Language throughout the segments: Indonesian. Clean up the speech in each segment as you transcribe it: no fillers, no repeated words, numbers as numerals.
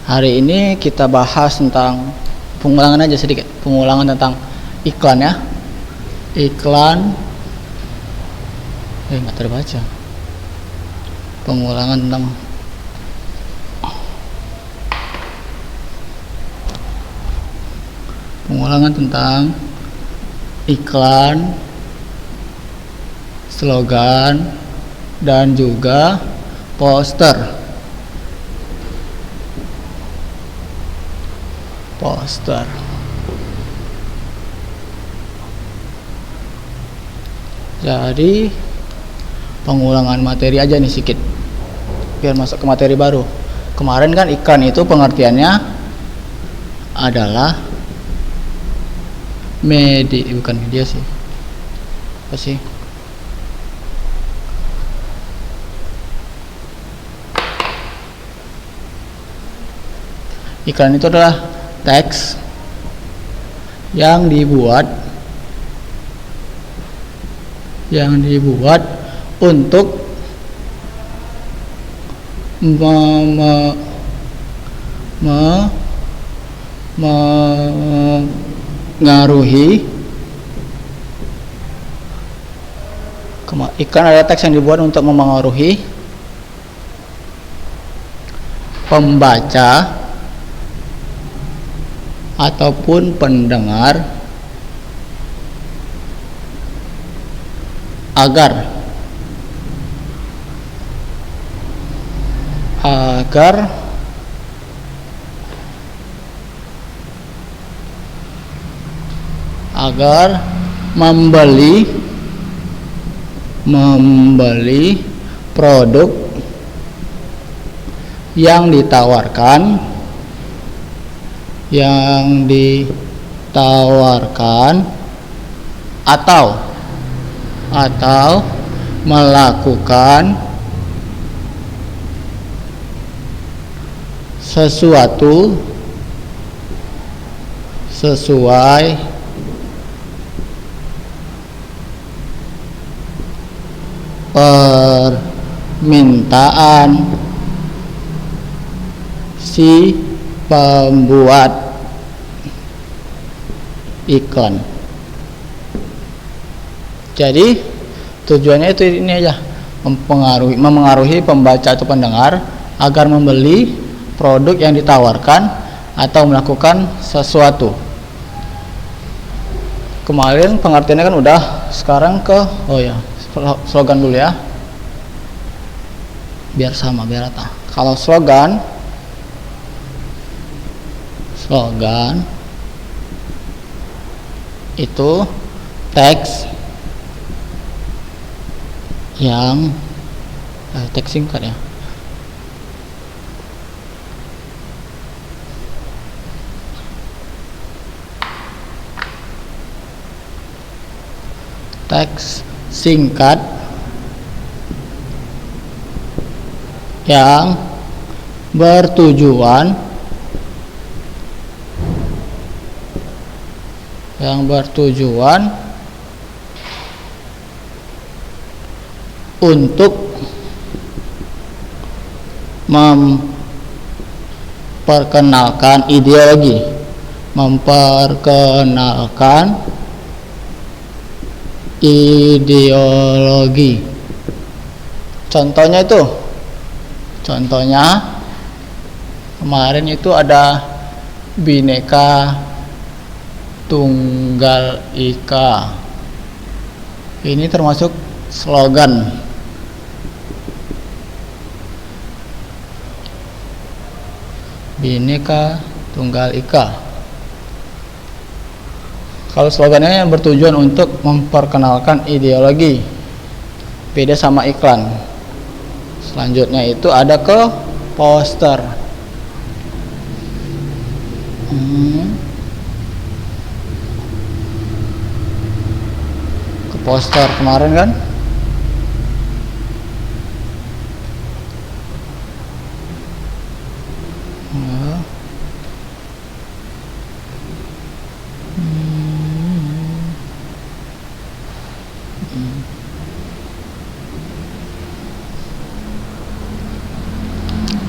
Hari ini kita bahas tentang pengulangan aja sedikit, pengulangan tentang iklan ya. Iklan nggak terbaca. Pengulangan tentang iklan, slogan, dan juga poster. Jadi pengulangan materi aja nih sedikit biar masuk ke materi baru. Kemarin kan iklan itu pengertiannya adalah bukan media sih. Apa sih? Iklan itu adalah teks yang dibuat untuk mengaruhi iklan adalah teks yang dibuat untuk memengaruhi pembaca ataupun pendengar agar membeli produk yang ditawarkan atau melakukan sesuatu sesuai permintaan si pembuat iklan. Jadi tujuannya itu ini aja, memengaruhi pembaca atau pendengar agar membeli produk yang ditawarkan atau melakukan sesuatu. Kemarin pengertiannya kan udah, sekarang ke slogan dulu ya, biar rata. Kalau slogan itu teks yang teks singkat ya, teks singkat yang bertujuan untuk memperkenalkan ideologi, contohnya kemarin itu ada Bhinneka Tunggal Ika. Ini termasuk slogan. Bhinneka Tunggal Ika. Kalau slogannya yang bertujuan untuk memperkenalkan ideologi, beda sama iklan. Selanjutnya itu ada ke poster. Ke poster kemarin kan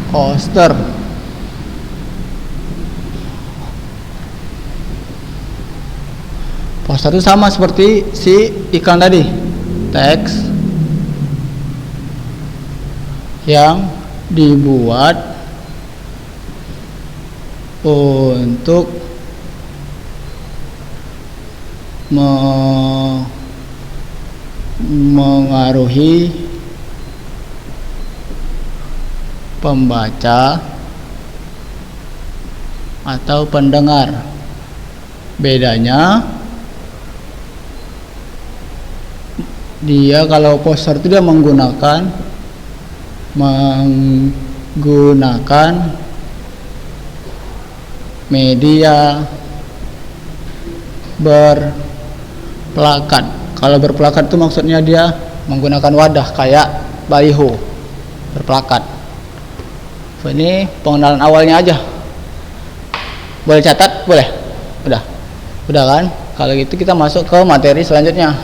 poster. Poster itu sama seperti si iklan tadi, teks yang dibuat untuk mengaruhi pembaca atau pendengar. Bedanya dia kalau poster itu dia menggunakan media berplakat. Kalau berplakat itu maksudnya dia menggunakan wadah kayak baliho berplakat. Ini pengenalan awalnya aja. Boleh catat? Boleh? Udah kan? Kalau gitu kita masuk ke materi selanjutnya.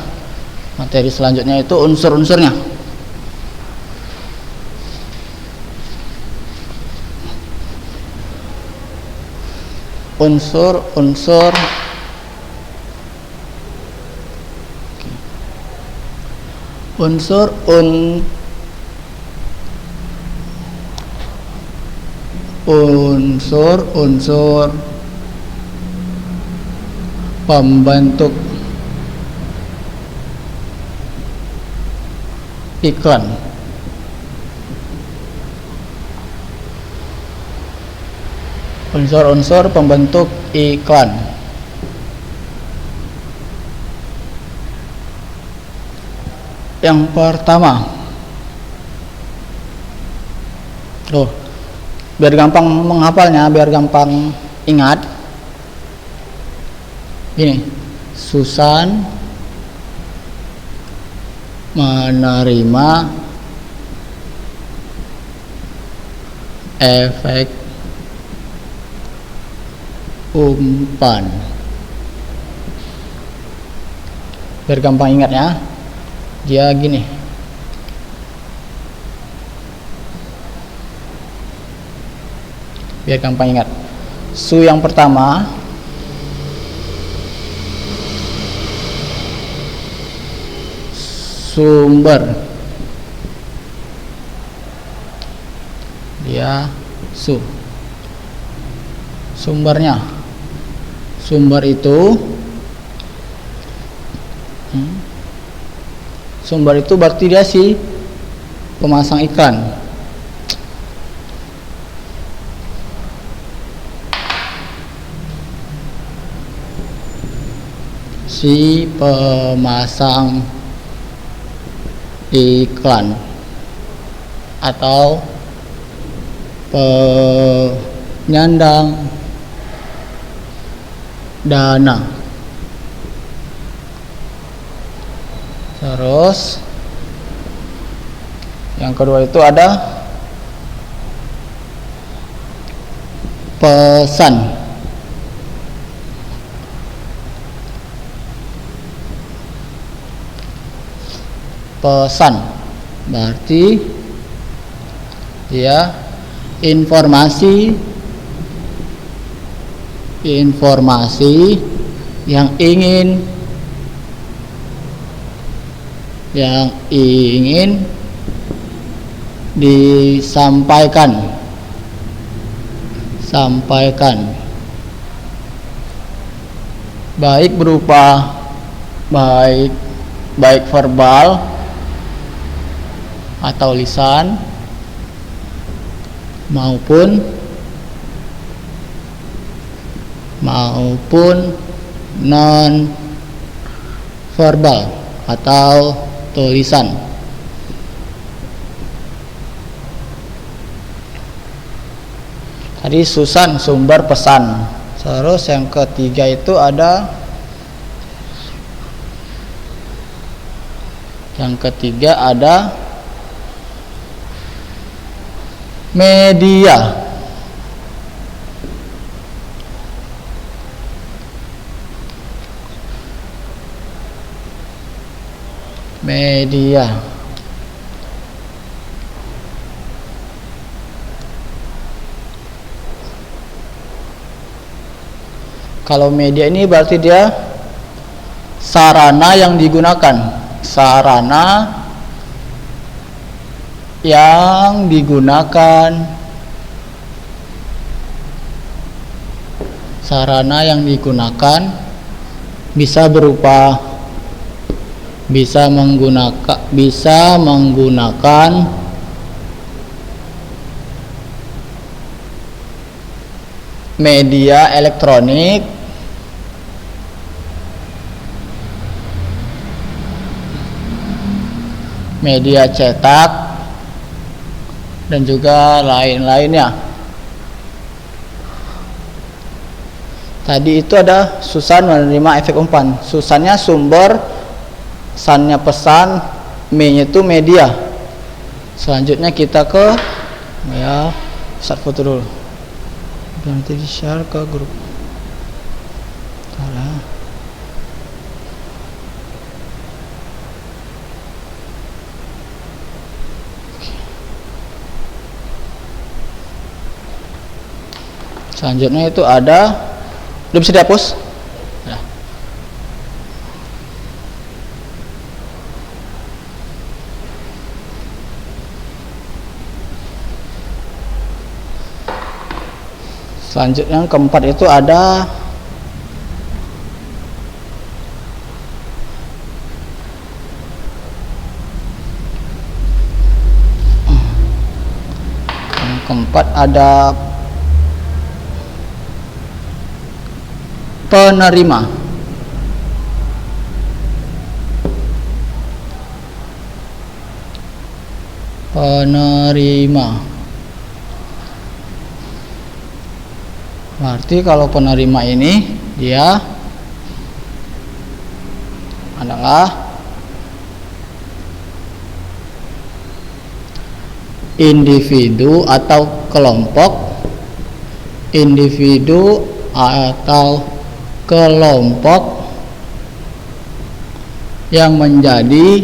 Materi selanjutnya itu unsur-unsurnya. Unsur-unsur unsur pembentuk iklan. Unsur-unsur pembentuk iklan. Yang pertama, biar gampang menghafalnya, biar gampang ingat. Gini, Susan menerima efek umpan. Biar gampang ingatnya, dia gini. Biar gampang ingat. Su yang pertama sumber, dia su. Sumbernya, sumber itu berarti dia si pemasang iklan. Si pemasang iklan atau penyandang dana. Terus yang kedua itu ada pesan. Pesan berarti dia informasi yang ingin disampaikan, baik berupa baik verbal atau lisan maupun non verbal atau tulisan. Tadi Susan sumber pesan. Terus yang ketiga itu ada media. Kalau media ini berarti dia sarana yang digunakan. Sarana yang digunakan. Sarana yang digunakan bisa berupa bisa menggunakan media elektronik, media cetak, dan juga lain-lainnya. Tadi itu ada Susan menerima efek umpan. Susannya sumber, sannya pesan, me-nya itu media. Selanjutnya kita ke start foto dulu. Nanti di share ke grup. Salah. Selanjutnya itu ada, udah bisa dihapus? Ya. Selanjutnya yang keempat itu ada penerima. Berarti kalau penerima ini dia adalah individu atau kelompok yang menjadi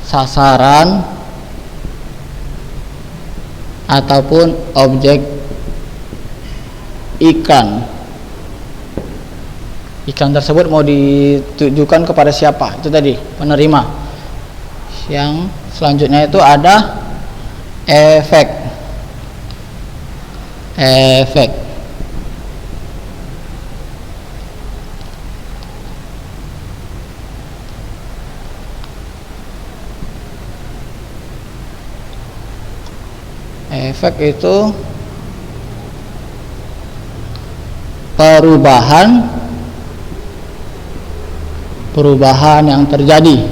sasaran ataupun objek iklan. Iklan tersebut mau ditujukan kepada siapa? Itu tadi penerima. Yang selanjutnya itu ada efek. Efek itu perubahan yang terjadi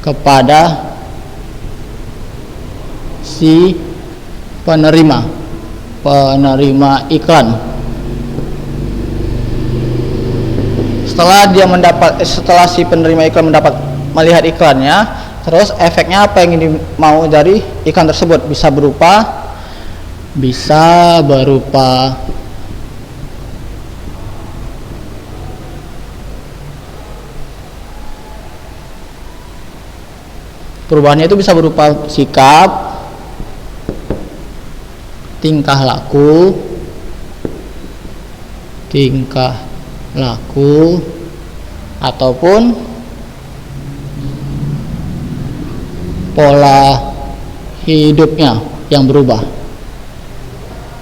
kepada si penerima iklan. Setelah si penerima iklan melihat iklannya, terus efeknya apa yang mau dari iklan tersebut? Bisa berupa perubahannya itu bisa berupa sikap, tingkah laku, ataupun pola hidupnya yang berubah.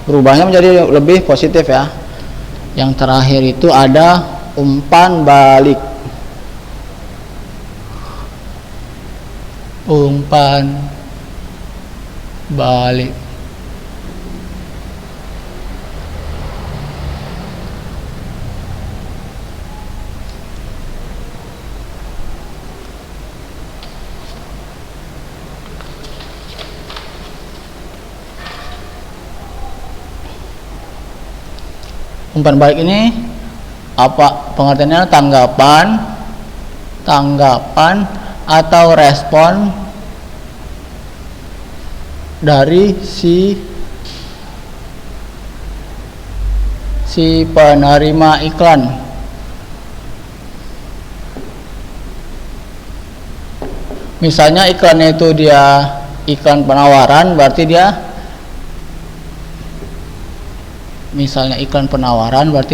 Perubahannya menjadi lebih positif ya. Yang terakhir itu ada umpan balik. Umpan balik ini apa pengertiannya? Tanggapan atau respon dari si penerima iklan. Misalnya iklannya itu dia iklan penawaran, berarti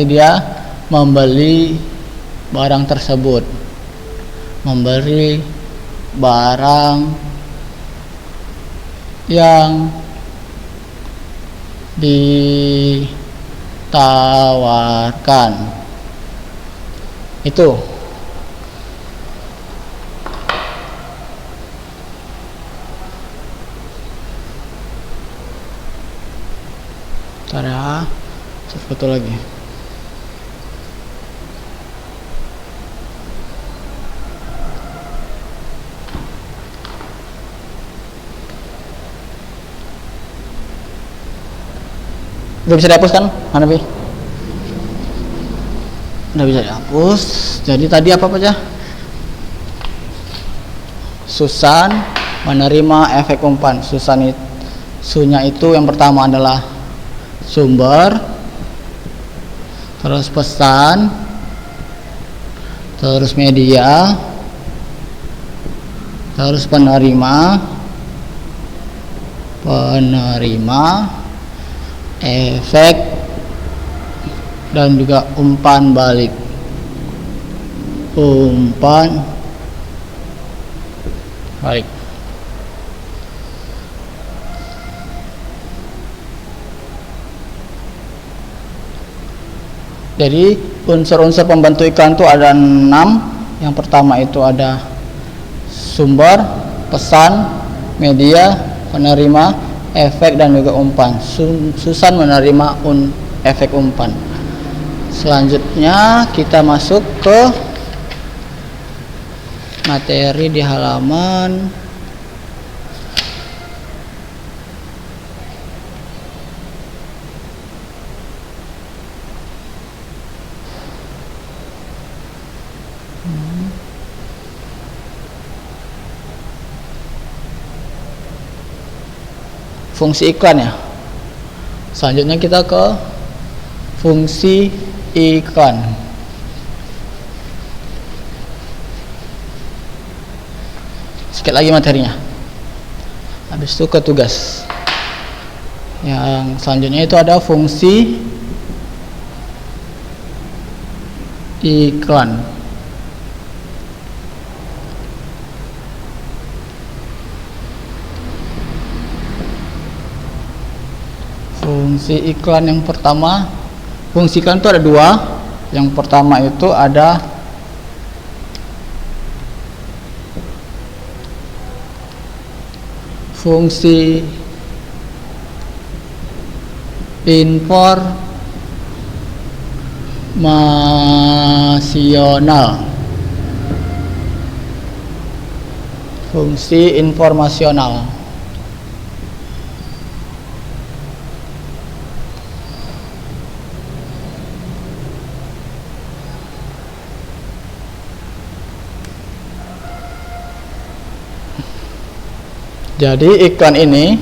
dia membeli barang tersebut, membeli barang yang ditawarkan. Itu cara foto lagi. Udah bisa dihapus kan, Hanafi? Udah bisa dihapus. Jadi tadi apa aja? Susan menerima efek umpan. Sunya itu yang pertama adalah sumber, terus pesan, terus media, terus penerima, efek, dan juga umpan balik. Jadi unsur-unsur pembantu iklan itu ada 6. Yang pertama itu ada sumber, pesan, media, penerima, efek, dan juga umpan. Susan menerima efek umpan. Selanjutnya kita masuk ke materi di halaman fungsi iklan ya. Selanjutnya kita ke fungsi iklan. Sedikit lagi materinya. Habis itu ke tugas. Yang selanjutnya itu ada fungsi iklan. Fungsi iklan yang pertama, fungsi iklan itu ada 2. Yang pertama itu ada fungsi informasional. Fungsi informasional. Jadi iklan ini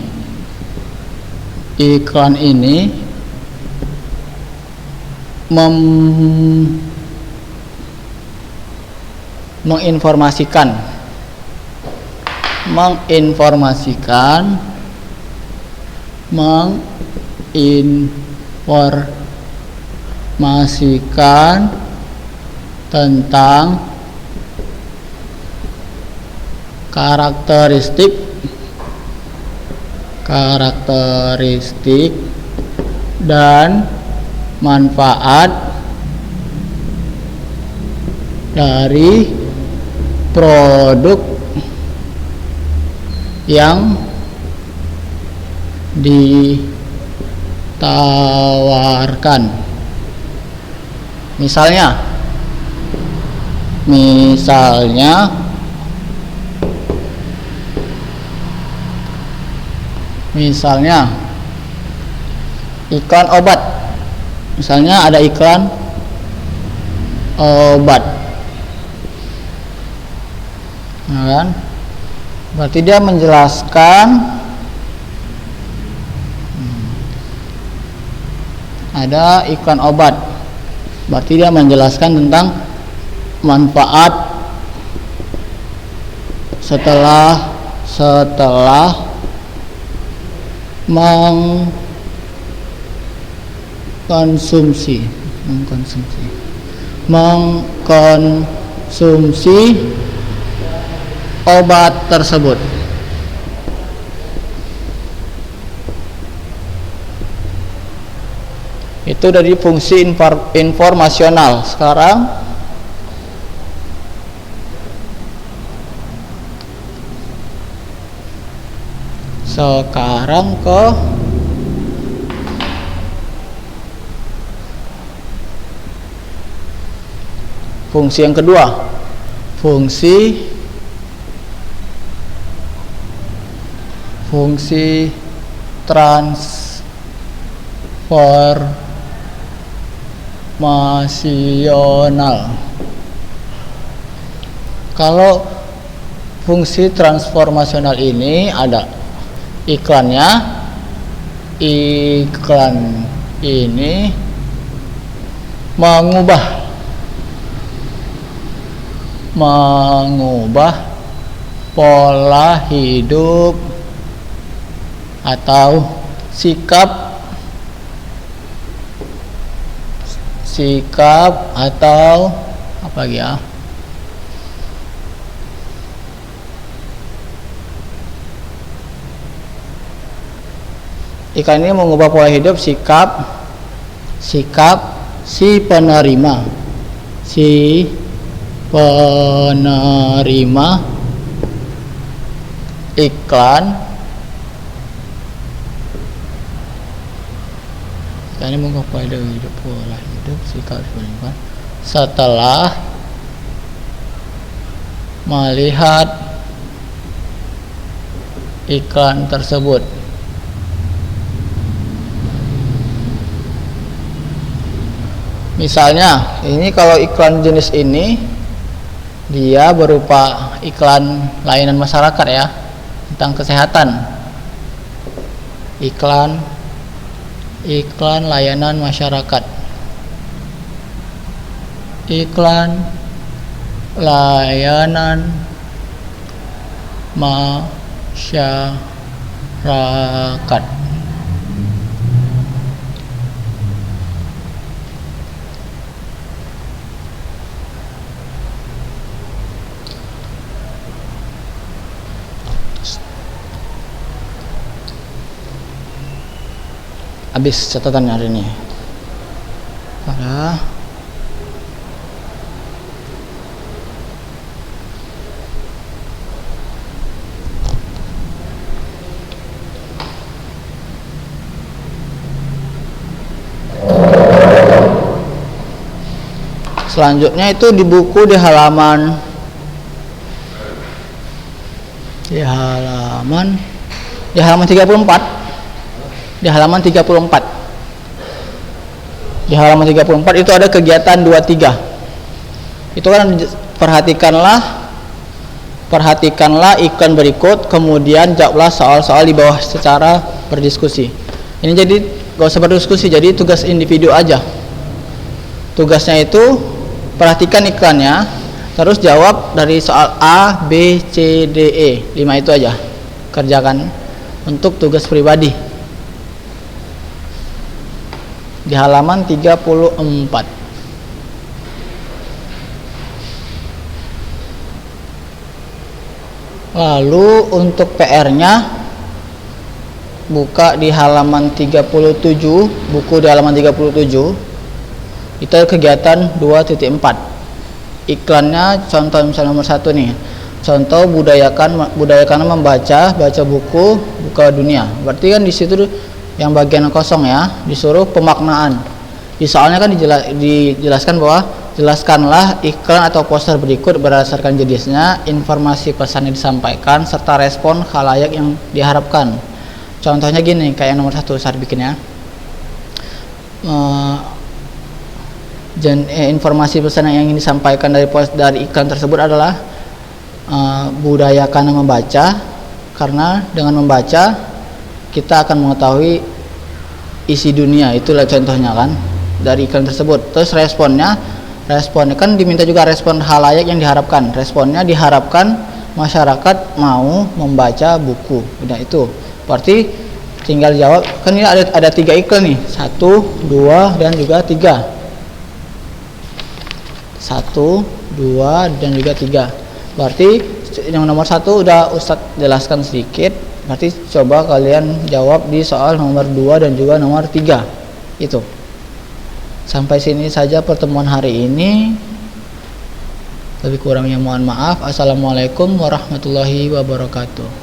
menginformasikan tentang karakteristik dan manfaat dari produk yang ditawarkan. Misalnya iklan obat. Misalnya ada iklan obat, nah, kan? Berarti dia menjelaskan ada iklan obat, berarti dia menjelaskan tentang manfaat setelah mengkonsumsi obat tersebut. Itu dari fungsi informasional. Sekarang ke fungsi yang kedua, fungsi transformasional. Kalau fungsi transformasional ini ada iklannya. Iklan ini mengubah pola hidup atau sikap atau apa lagi ya, iklan ini mengubah pola hidup sikap si penerima iklan. Ini mengubah pola hidup sikap penerima setelah melihat iklan tersebut. Misalnya, ini kalau iklan jenis ini dia berupa iklan layanan masyarakat ya, tentang kesehatan. Iklan layanan masyarakat. Iklan layanan masyarakat. Habis catatan hari ini. Selanjutnya itu di buku di halaman 34. Di halaman 34 itu ada kegiatan 23. Itu kan perhatikanlah iklan berikut, kemudian jawablah soal-soal di bawah secara berdiskusi. Ini jadi gak usah berdiskusi, jadi tugas individu aja. Tugasnya itu perhatikan iklannya, terus jawab dari soal A, B, C, D, E. 5 itu aja. Kerjakan untuk tugas pribadi. Di halaman 34. Lalu untuk PR-nya buka di halaman 37, buku di halaman 37. Itu kegiatan 2.4. Iklannya contoh misalnya nomor 1 nih. Contoh budayakan membaca buku dunia. Berarti kan di situ yang bagian kosong ya, disuruh pemaknaan. Di soalnya kan dijelaskan bahwa jelaskanlah iklan atau poster berikut berdasarkan jenisnya, informasi pesan yang disampaikan serta respon khalayak yang diharapkan. Contohnya gini, kayak nomor 1 saat bikinnya. Informasi pesan yang ingin disampaikan dari iklan tersebut adalah budayakan membaca, karena dengan membaca kita akan mengetahui isi dunia. Itulah contohnya kan dari iklan tersebut. Terus responnya kan diminta juga respon khalayak yang diharapkan. Responnya diharapkan masyarakat mau membaca buku. Udah itu. Berarti tinggal jawab. Kan ini ada 3 iklan nih. 1, 2 dan juga 3. 1, 2 dan juga 3. Berarti yang nomor 1 udah Ustadz jelaskan sedikit. Berarti coba kalian jawab di soal nomor 2 dan juga nomor 3. Itu. Sampai sini saja pertemuan hari ini. Lebih kurangnya mohon maaf. Assalamualaikum warahmatullahi wabarakatuh.